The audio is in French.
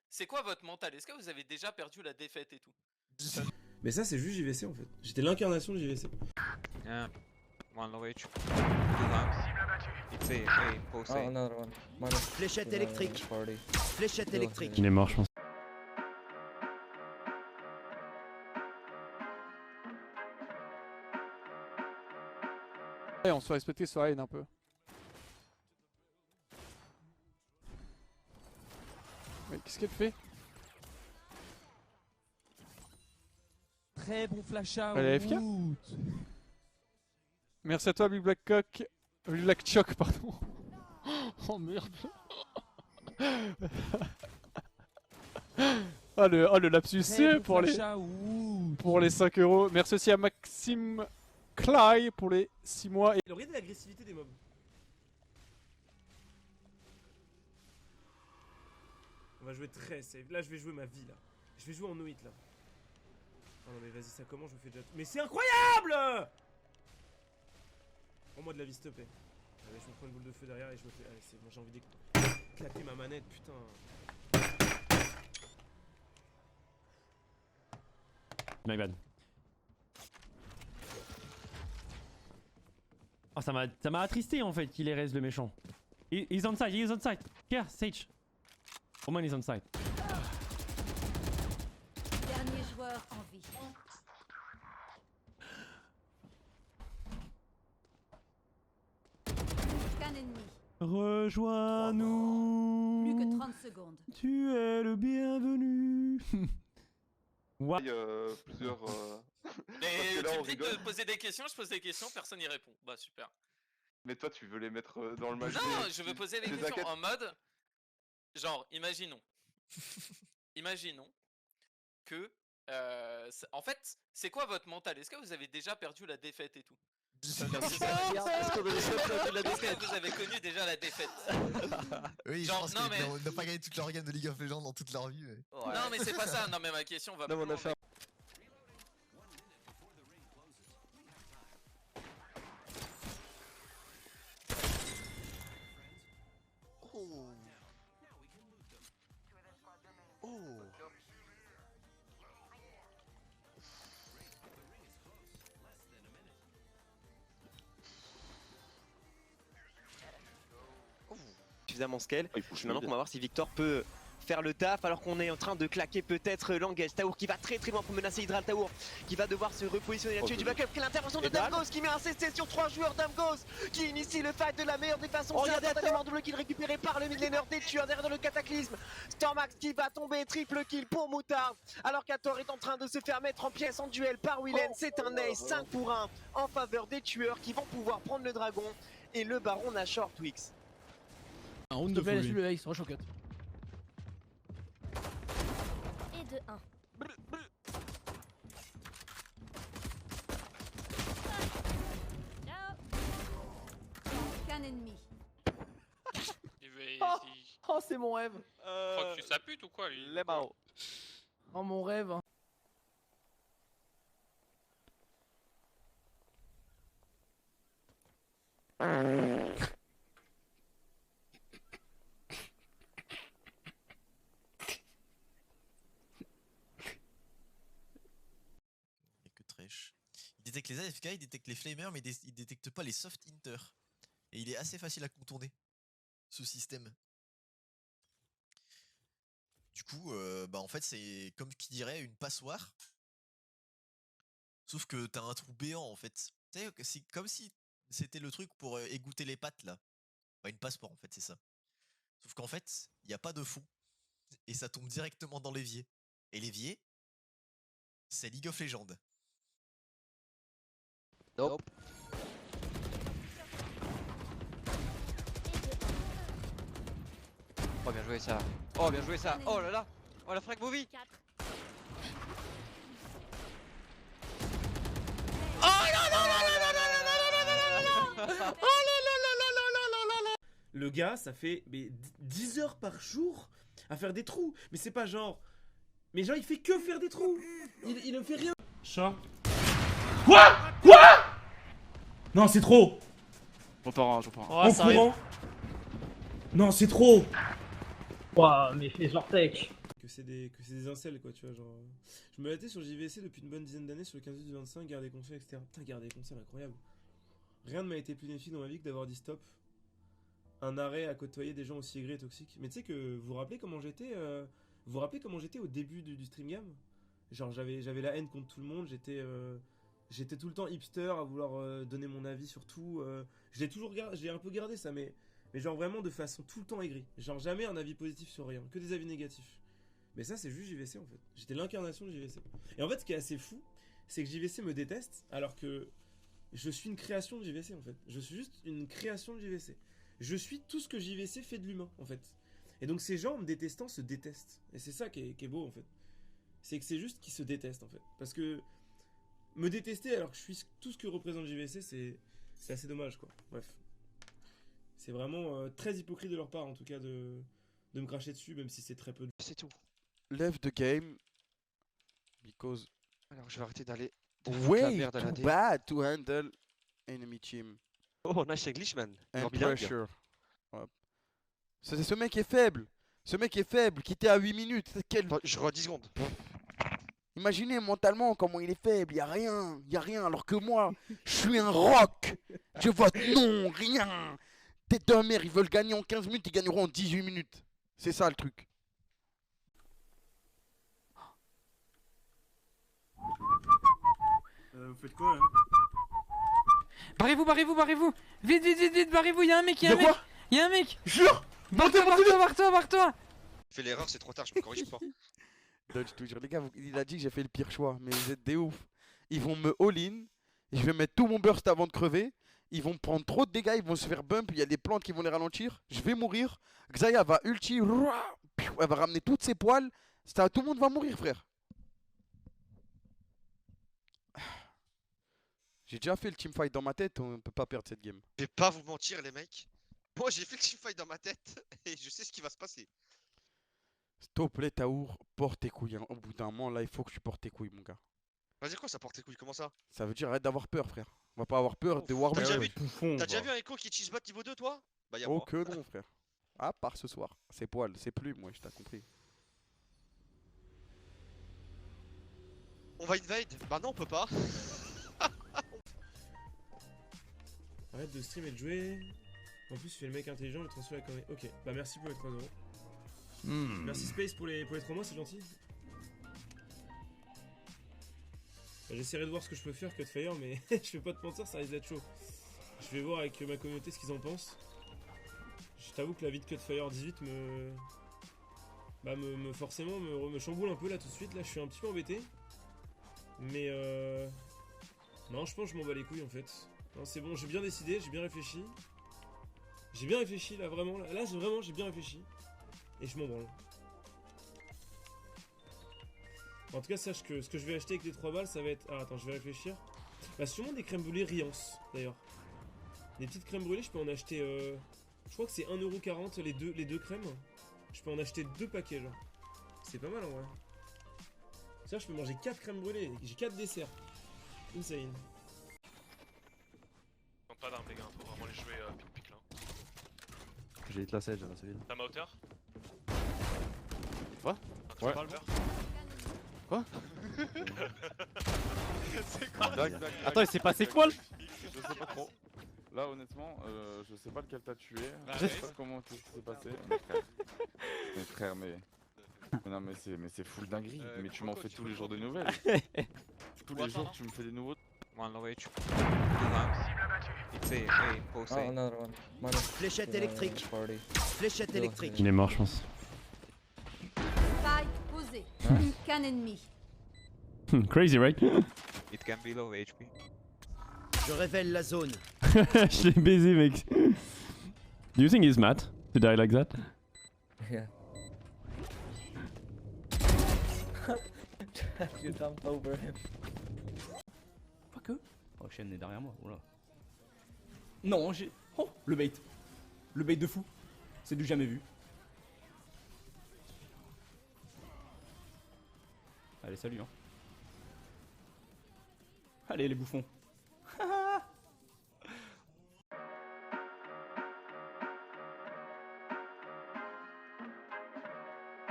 c'est quoi votre mental? Est-ce que vous avez déjà perdu la défaite et tout? Mais ça c'est juste JVC en fait. J'étais l'incarnation de JVC. Yeah. One low H. It's A, post A. Another one. Minus. Fléchette électrique. 40. Fléchette électrique. Il est mort, je pense. Ouais, on se fait respecter sur Aiden un peu. Mais qu'est-ce qu'elle fait? Très bon flash out. Elle est AFK? Merci à toi, Blue Black Cock. Blue Black Choc, pardon. Oh merde. Oh le lapsus Très bon pour les, flash out. pour les 5 euros. Merci aussi à Maxime Clay pour les 6 mois. Et... Regardez l'agressivité des mobs. On va jouer très safe. Là je vais jouer ma vie là. Je vais jouer en no-hit là. Oh non mais vas-y ça commence, je me fais déjà... Mais c'est incroyable! Prends-moi de la vie s'il te plaît. Allez je me prends une boule de feu derrière et je me fais... Allez c'est bon j'ai envie d'éclater ma manette putain. My bad. Oh, ça m'a attristé en fait qu'il erase le méchant. He's on side, Here, Sage. Roman is on side. Dernier joueur en vie. Qu'un ennemi. Rejoins-nous. Plus que 30 secondes. Tu es le bienvenu. What? Plusieurs. Mais là, tu on me dis rigole. de poser des questions, je pose des questions, personne n'y répond. Bah super. Mais toi, tu veux les mettre dans le match. Non, je veux poser les questions inquiètes. en mode... Genre, imaginons. Imaginons que... en fait, c'est quoi votre mental? Est-ce que vous avez déjà perdu la défaite et tout? Est-ce que vous avez connu déjà la défaite? Oui, Genre, je pense non, qu'ils mais- n'ont pas gagné toute leur game de League of Legends dans toute leur vie. Mais... Non mais c'est pas ça, non mais ma question va plus loin, mec. Suffisamment scale. Maintenant qu'on va voir si Victor peut faire le taf alors qu'on est en train de claquer peut-être l'engage. Taour qui va très loin pour menacer Hydral. Taour qui va devoir se repositionner là-dessus du backup. Quelle intervention de Damgos qui met un CC sur 3 joueurs. Damgos qui initie le fight de la meilleure des façons. C'est instantanément double kill récupéré par le mid laner des tueurs derrière dans le cataclysme. Stormax qui va tomber, triple kill pour Moutard. Alors qu'Ator est en train de se faire mettre en pièces en duel par Willen. C'est un ace 5 pour 1 en faveur des tueurs qui vont pouvoir prendre le dragon et le baron Nashor Twix. Un round de fou, laisse-le le ace, rush au cut. Et de 1. Ciao. Qu'un ennemi. Oh, c'est mon rêve. Tu sa pute ou quoi lui? Oh, mon rêve. Il n'y a que Thresh. Il détecte les AFK, il détecte les flamers, mais il détecte pas les soft hinter. Et il est assez facile à contourner, ce système. Du coup, bah en fait, c'est comme qui dirait une passoire. Sauf que t'as un trou béant en fait. Tu sais, c'est comme si c'était le truc pour égoutter les pattes là. Bah, une passoire en fait, c'est ça. Sauf qu'en fait, il n'y a pas de fond. Et ça tombe directement dans l'évier. Et l'évier, c'est League of Legends. Nope. Oh bien joué ça. Oh bien joué ça. Oh là là. Oh la frag movie. 4. Le gars ça fait mais, 10 heures par jour à faire des trous. Mais c'est pas genre... Mais genre il fait que faire des trous. Il ne fait rien. Chat. Quoi? Non c'est trop. J'en prends un. En courant. Non c'est trop. Ouah, mais fais genre tech. Que c'est des incels, quoi, tu vois, genre... Je me battais sur JVC depuis une bonne dizaine d'années, sur le 15 du 25, garde des consoles, etc. Putain, garde des consoles, incroyable. Rien ne m'a été plus bénéfique dans ma vie que d'avoir dit stop. Un arrêt à côtoyer des gens aussi aigris et toxiques. Mais tu sais que, vous vous rappelez comment j'étais au début du stream game? Genre, j'avais la haine contre tout le monde, j'étais tout le temps hipster à vouloir donner mon avis sur tout. J'ai un peu gardé ça, mais genre vraiment de façon tout le temps aigrie. Genre jamais un avis positif sur rien, que des avis négatifs. Mais ça, c'est juste JVC en fait. J'étais l'incarnation de JVC. Et en fait, ce qui est assez fou, c'est que JVC me déteste, alors que je suis une création de JVC en fait. Je suis juste une création de JVC. Je suis tout ce que JVC fait de l'humain en fait. Et donc ces gens, en me détestant, se détestent. Et c'est ça qui est beau en fait. C'est que c'est juste qu'ils se détestent en fait. Parce que me détester alors que je suis tout ce que représente JVC, c'est assez dommage quoi. Bref. C'est vraiment très hypocrite de leur part en tout cas de me cracher dessus, même si c'est très peu de... C'est tout. Left the game because Alors je vais arrêter d'aller way too bad to handle enemy team. Oh, nice Englishman. And pressure. Ouais. C'est ce mec est faible. Ce mec est faible, qui était à 8 minutes. Je re 10 secondes. Imaginez mentalement comment il est faible, y a rien, alors que moi, je suis un rock. Je vote non, rien. Tête de mère, ils veulent gagner en 15 minutes, ils gagneront en 18 minutes. C'est ça le truc. Vous faites quoi là? Barrez-vous, vite, barrez-vous, y'a un mec, y'a un mec. Jure. Barre-toi. Fais l'erreur, c'est trop tard, je me corrige pas. Dodge, toujours. Les gars, il a dit que j'ai fait le pire choix, mais vous êtes des ouf. Ils vont me all-in, je vais mettre tout mon burst avant de crever, ils vont prendre trop de dégâts, ils vont se faire bump, il y a des plantes qui vont les ralentir, je vais mourir, Xayah va ulti, elle va ramener toutes ses poils, tout le monde va mourir frère. J'ai déjà fait le teamfight dans ma tête, on peut pas perdre cette game. Je vais pas vous mentir les mecs, moi j'ai fait le teamfight dans ma tête et je sais ce qui va se passer. S'il te plaît Taour, porte tes couilles, hein. Au bout d'un moment là il faut que tu portes tes couilles mon gars. Vas-y quoi ça porte tes couilles, comment ça? Ça veut dire arrête d'avoir peur frère. On va pas avoir peur de Warwick. T'as déjà vu un Echo qui cheese bot niveau 2 toi? Bah y'a moi. moi. Oh que non frère. À part ce soir. C'est poil, c'est plume, moi je t'ai compris. On va invade? Bah non on peut pas. Arrête de stream et de jouer. En plus, tu fais le mec intelligent, le transfert la connerie. Ok, bah merci pour les 3 euros. Merci Space pour les 3 mois, c'est gentil. Bah, j'essaierai de voir ce que je peux faire, Cutfire, mais je vais pas te mentir, ça risque d'être chaud. Je vais voir avec ma communauté ce qu'ils en pensent. Je t'avoue que la vie de Cutfire 18 forcément me chamboule un peu là tout de suite. Là, je suis un petit peu embêté. Mais non, je pense que je m'en bats les couilles en fait. Non, c'est bon, j'ai bien décidé, j'ai bien réfléchi. J'ai bien réfléchi là, vraiment. Là, j'ai bien réfléchi. Et je m'en branle. En tout cas, sache que ce que je vais acheter avec les 3 balles, ça va être... Ah, attends, je vais réfléchir. Bah, sûrement des crèmes brûlées Riance, d'ailleurs. Des petites crèmes brûlées, je peux en acheter... Je crois que c'est 1,40€ les deux crèmes. Je peux en acheter 2 paquets, genre. C'est pas mal, en vrai. Ça, je peux manger 4 crèmes brûlées. J'ai 4 desserts. Insane. Pas d'armes, les gars, faut vraiment les jouer pic-pic là. J'ai hit la sage, c'est vide. T'as ma hauteur? Quoi? Ouais. Quoi? C'est quoi? Attends, il s'est passé quoi? Je sais pas trop. Là, honnêtement, je sais pas lequel t'as tué. Bah, Je sais pas comment qu'est-ce qui s'est passé. Mes frères, mais. Non, mais c'est full dinguerie. Mais tu m'en fais tous les jours des nouvelles. Tous les jours, tu me fais des nouveaux. One low HP. It's A, post A. Fléchette électrique. Fléchette électrique. Il est mort, je pense. Spike posé. Qu'un ennemi. Crazy, right? It can be low HP. Je révèle la zone. Je l'ai baisé, mec. Do you think he's mad to die like that? Yeah. You jumped over him. Pas que. Oh, Shen est derrière moi. Oula. Non, j'ai. Oh, le bait. Le bait de fou. C'est du jamais vu. Allez, salut. Hein. Allez, les bouffons.